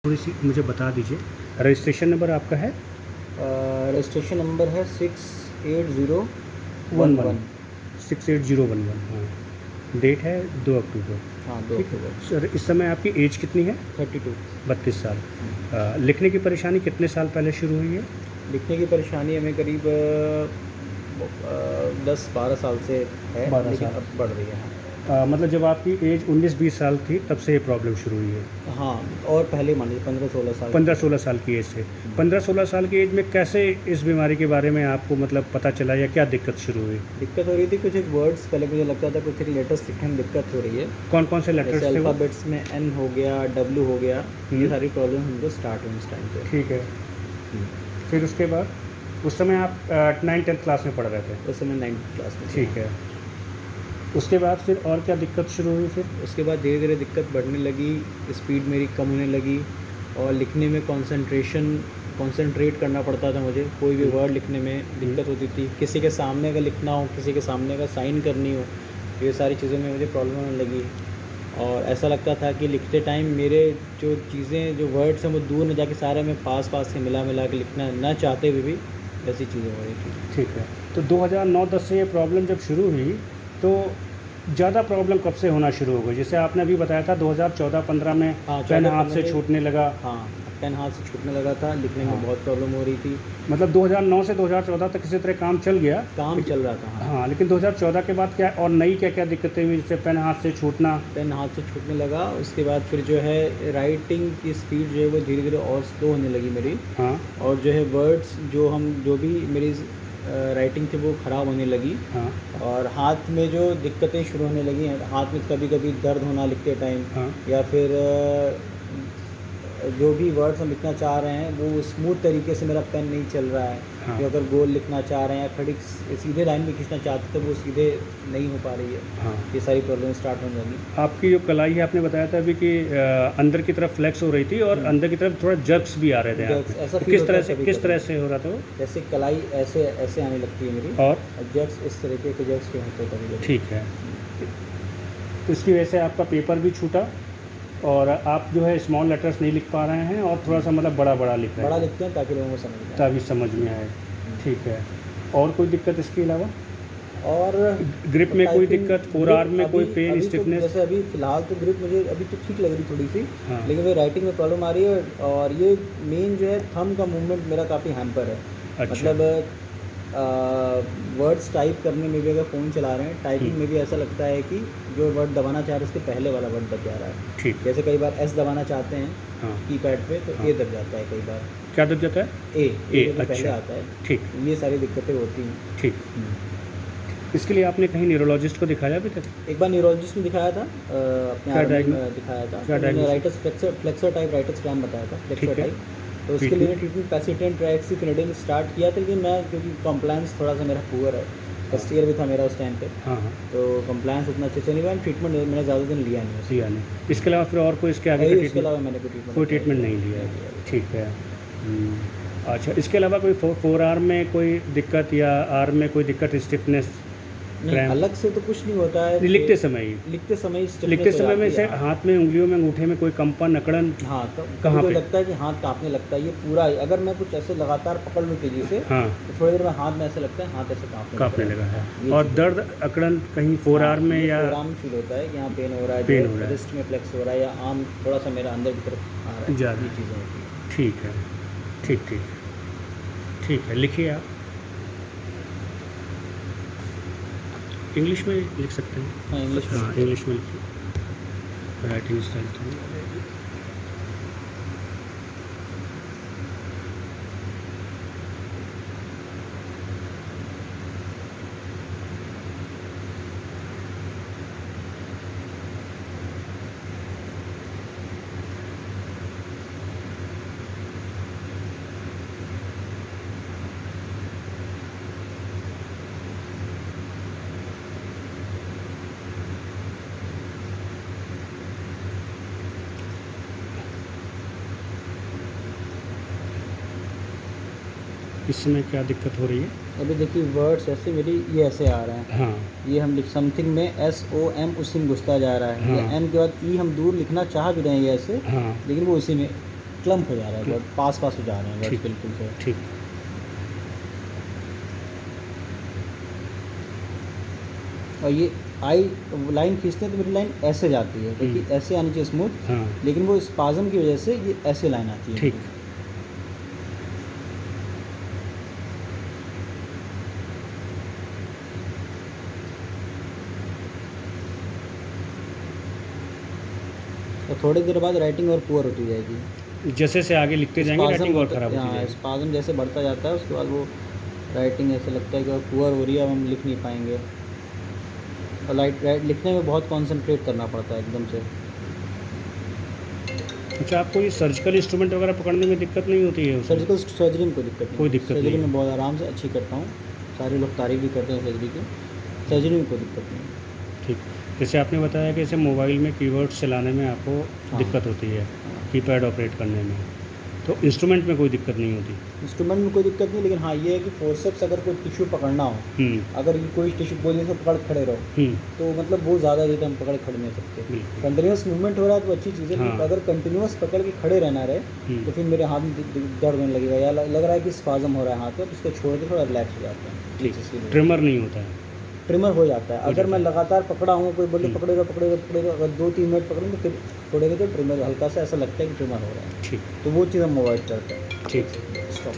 थोड़ी सी मुझे बता दीजिए। रजिस्ट्रेशन नंबर आपका है? रजिस्ट्रेशन नंबर है 68011। 68011। हाँ, डेट है 2 अक्टूबर। हाँ, 2 ठीक है अक्टूबर। सर, इस समय आपकी एज कितनी है? 32। 32 साल। लिखने की परेशानी कितने साल पहले शुरू हुई है? लिखने की परेशानी हमें करीब 10-12 साल से है, 12 लेकिन साल। अब बढ़ रही है। मतलब जब आपकी एज 19-20 साल थी तब से ये प्रॉब्लम शुरू हुई है? हाँ, और पहले मान लीजिए 15-16 साल 15-16 साल की एज से। 15-16 साल की एज में कैसे इस बीमारी के बारे में आपको मतलब पता चला, या क्या दिक्कत शुरू हुई? दिक्कत हो रही थी। कुछ एक वर्ड्स पहले मुझे लगता था कुछ एक लेटर्स लिखने में दिक्कत हो रही है। कौन कौन से जैसे लेटर्स थे वो? अल्फ़ाबेट्स में एन हो गया, डब्ल्यू हो गया, ये सारी प्रॉब्लम हमको स्टार्ट हुई इस टाइम पे। ठीक है। फिर उसके बाद उस समय आप 9th-10th क्लास में पढ़ रहे थे? उस समय 9th क्लास में थे। ठीक है। उसके बाद फिर और क्या दिक्कत शुरू हुई फिर? उसके बाद धीरे धीरे दिक्कत बढ़ने लगी, स्पीड मेरी कम होने लगी, और लिखने में कंसंट्रेट करना पड़ता था मुझे। कोई भी वर्ड लिखने में दिक्कत होती थी। किसी के सामने अगर लिखना हो, किसी के सामने अगर साइन करनी हो, ये सारी चीज़ों में मुझे प्रॉब्लम होने लगी। और ऐसा लगता था कि लिखते टाइम मेरे जो चीज़ें, जो वर्ड्स हैं, वो दूर न जाके सारे में पास पास से मिला मिला के लिखना ना चाहते हुए भी ऐसी चीज़ें हो रही थी। ठीक है। तो 2009-10 से ये प्रॉब्लम जब शुरू हुई तो ज़्यादा प्रॉब्लम कब से होना शुरू हो गई? जैसे आपने अभी बताया था 2014-15 में हाँ, पेन 14-15 हाथ से में। छूटने लगा। हाँ, पेन हाथ से छूटने लगा था, लिखने में बहुत प्रॉब्लम हो रही थी। मतलब 2009 से 2014 तक किसी तरह काम चल गया? काम चल रहा था। हाँ, हाँ, लेकिन 2014 के बाद क्या और नई क्या-क्या दिक्कतें हुई, जैसे पेन हाथ से छूटना? पेन हाथ से छूटने लगा। उसके बाद फिर जो है राइटिंग की स्पीड जो है वो धीरे धीरे और स्लो होने लगी मेरी। हाँ, और जो है वर्ड्स जो भी मेरी राइटिंग थी वो ख़राब होने लगी। हाँ, और हाथ में जो दिक्कतें शुरू होने लगी हैं, हाथ में कभी कभी दर्द होना लिखते टाइम, हाँ, या फिर जो भी वर्ड्स हम लिखना चाह रहे हैं वो स्मूथ तरीके से मेरा पेन नहीं चल रहा है। हाँ, या अगर गोल लिखना चाह रहे हैं या खड़ी सीधे लाइन में खींचना चाहते तो वो सीधे नहीं हो पा रही है। हाँ। ये सारी प्रॉब्लम स्टार्ट होने लगी। आपकी जो कलाई है, आपने बताया था अभी कि अंदर की तरफ फ्लेक्स हो रही थी और अंदर की तरफ थोड़ा जर्क्स भी आ रहे थे हाथ जर्क्स में। ऐसा तो फील किस होता तरह है से कभी किस कभी। तरह से हो रहा था वो? जैसे कलाई ऐसे ऐसे आने लगती है मेरी, और जर्क्स इस तरीके के जर्क्स के होते कभी कभी। ठीक है। तो इसकी वजह से आपका पेपर भी छूटा और आप जो है स्मॉल लेटर्स नहीं लिख पा रहे हैं और थोड़ा सा मतलब बड़ा-बड़ा लिख रहे बड़ा हैं लिखते हैं ताकि लोगों को समझ में आए। ताकि समझ में आए। ठीक है। और कोई दिक्कत इसके अलावा? और ग्रिप में कोई टाइपिंग दिक्कत, फोर ग्रिप आर्म में कोई पेन, अभी तो स्टिफनेस? जैसे अभी फ़िलहाल तो ग्रिप मुझे अभी तो ठीक लग रही थोड़ी सी। हाँ। लेकिन वो राइटिंग में प्रॉब्लम आ रही है। और ये मेन जो है थंब का मूवमेंट मेरा काफ़ी हैम्पर है। अच्छा। मतलब वर्ड्स टाइप करने में भी अगर फ़ोन चला रहे हैं, टाइपिंग में भी ऐसा लगता है कि जो वर्ड दबाना चाह रहे हैं उसके पहले वाला वर्ड दब जा रहा है। ठीक। जैसे कई बार एस दबाना चाहते हैं हाँ। कीपैड पे तो ए दब जाता है कई बार। क्या दब जाता है? ए ए, जो पहले अच्छा। आता है। ठीक, ये सारी दिक्कतें होती हैं। ठीक। इसके लिए आपने कहीं न्यूरोलॉजिस्ट को दिखाया अभी तक? एक बार न्यूरोलॉजिस्ट में दिखाया था, अपने क्या आर्मी में दिखाया था। क्या तो मैंने diagnosis? Rights flexor type rights scrum बताया था, फ्लेक्सर ठीक है। टाइप। तो उसके लिए ट्रीटमेंट पैसिटेंट ट्राइक्सिफेनिडेन स्टार्ट किया था, लेकिन मैं क्योंकि कंप्लायंस थोड़ा सा मेरा पुअर है, फर्स्ट ईयर भी था मेरा उस टाइम पे, हाँ, हाँ। तो कंप्लायंस उतना अच्छे से नहीं हुआ। ट्रीटमेंट मैंने ज़्यादा दिन लिया नहीं उसका। लिया नहीं। इसके अलावा फिर और कोई इसके आगे का इसके ट्रीटमेंट? अलावा मैंने कोई ट्रीटमेंट नहीं लिया है। ठीक है। अच्छा, इसके अलावा कोई फोर आर्म में कोई दिक्कत या आर्म में कोई दिक्कत, स्टिफनेस? नहीं, अलग से तो कुछ नहीं होता है। लिखते समय ही? लिखते समय लिखते समय में से हाथ में, उंगलियों में, अंगूठे में कोई कंपन, अकड़न? हाँ, तो कहाँ मुझे पे? लगता है कि हाथ कांपने लगता है। ये पूरा अगर मैं कुछ ऐसे लगातार पकड़ लूँ तेज़ी से, हाँ, तो थोड़ी देर में हाथ में ऐसे लगता है, हाथ ऐसे कांपने लगा है। ये और चीज़ दर्द, अकड़न कहीं फोर आर्म में या? फोर आर्म फील होता है कि यहाँ पेन हो रहा है, पेन हो रहा है। रिस्ट में फ्लेक्स हो रहा है, या आर्म थोड़ा सा मेरा अंदर की तरफ आ रहा है। ज़्यादा। ये चीज़ें होती हैं। ठीक है, ठीक ठीक ठीक है। लिखिए आप। इंग्लिश में लिख सकते हैं? हाँ, इंग्लिश में। हाँ, इंग्लिश में लिखिए। राइटिंग स्टाइल तो इस समय क्या दिक्कत हो रही है? अभी देखिए वर्ड्स ऐसे मेरी ये ऐसे आ रहे हैं। हाँ, ये हम लिख समथिंग में SOM उसी में घुसता जा रहा है। हाँ। या एम के बाद ई हम दूर लिखना चाह भी रहे हैं ये ऐसे, हाँ, लेकिन वो उसी में क्लम्प हो जा रहा है, बहुत पास पास हो जा रहे हैं वर्ड्स ठीक। बिल्कुल से। ठीक। और ये आई लाइन खींचते हैं तो मेरी लाइन ऐसे जाती है, क्योंकि ऐसे आनी चाहिए स्मूथ, हाँ लेकिन वो स्पाज़म की वजह से ये ऐसे लाइन आती है। ठीक। और थोड़ी देर बाद राइटिंग और पुअर होती जाएगी। जैसे से आगे लिखते जाएंगे राइटिंग और ख़राब होती जाएगी। स्पाज़म जैसे बढ़ता जाता है उसके बाद वो राइटिंग ऐसे लगता है कि और पुअर हो रही है, अब हम लिख नहीं पाएंगे। और लिखने में बहुत कंसंट्रेट करना पड़ता है एकदम से। अच्छा, आपको ये सर्जिकल इंस्ट्रूमेंट वगैरह पकड़ने में दिक्कत नहीं होती है उसमें? सर्जिकल सर्जरी में कोई दिक्कत नहीं, कोई दिक्कत सर्जरी नहीं में बहुत आराम से अच्छी करता हूँ, सारे लोग तारीफ़ भी करते हैं सर्जरी की। सर्जरी में कोई दिक्कत नहीं। ठीक। जैसे आपने बताया कि जैसे मोबाइल में कीवर्ड्स चलाने में आपको हाँ। दिक्कत होती है, हाँ। कीपैड ऑपरेट करने में, तो इंस्ट्रूमेंट में कोई दिक्कत नहीं होती? इंस्ट्रूमेंट में कोई दिक्कत नहीं, लेकिन हाँ ये है कि फोर्सेप्स अगर कोई टिश्यू पकड़ना हो, अगर ये कोई टिश्यू बोलिए से पकड़ खड़े रहो, तो मतलब वो ज़्यादा देर हम पकड़ खड़े नहीं सकते। बिल्कुल। कंटिन्यूस मूवमेंट हो रहा है तो अच्छी चीज़ है, हाँ। अगर कंटिन्यूस पकड़ के खड़े रहना रहे तो फिर मेरे हाथ में दर्द होने लगेगा, या लग रहा है कि स्पाज़म हो रहा है हाथ में, तो उसको छोड़ के थोड़ा रिलैक्स हो जाता है। ठीक। ट्रिमर नहीं होता है? ट्रिमर हो जाता है अगर मैं लगातार पकड़ा हूँ, कोई बोले पकड़ेगा पकड़ेगा पकड़ेगा, अगर 2-3 मिनट पकड़ेंगे तो फिर छोड़ेंगे तो ट्रिमर हल्का सा ऐसा लगता है कि ट्रिमर हो रहा है, ठीक। तो वो चीज़ हम अवॉइड करते हैं। ठीक। स्टॉप।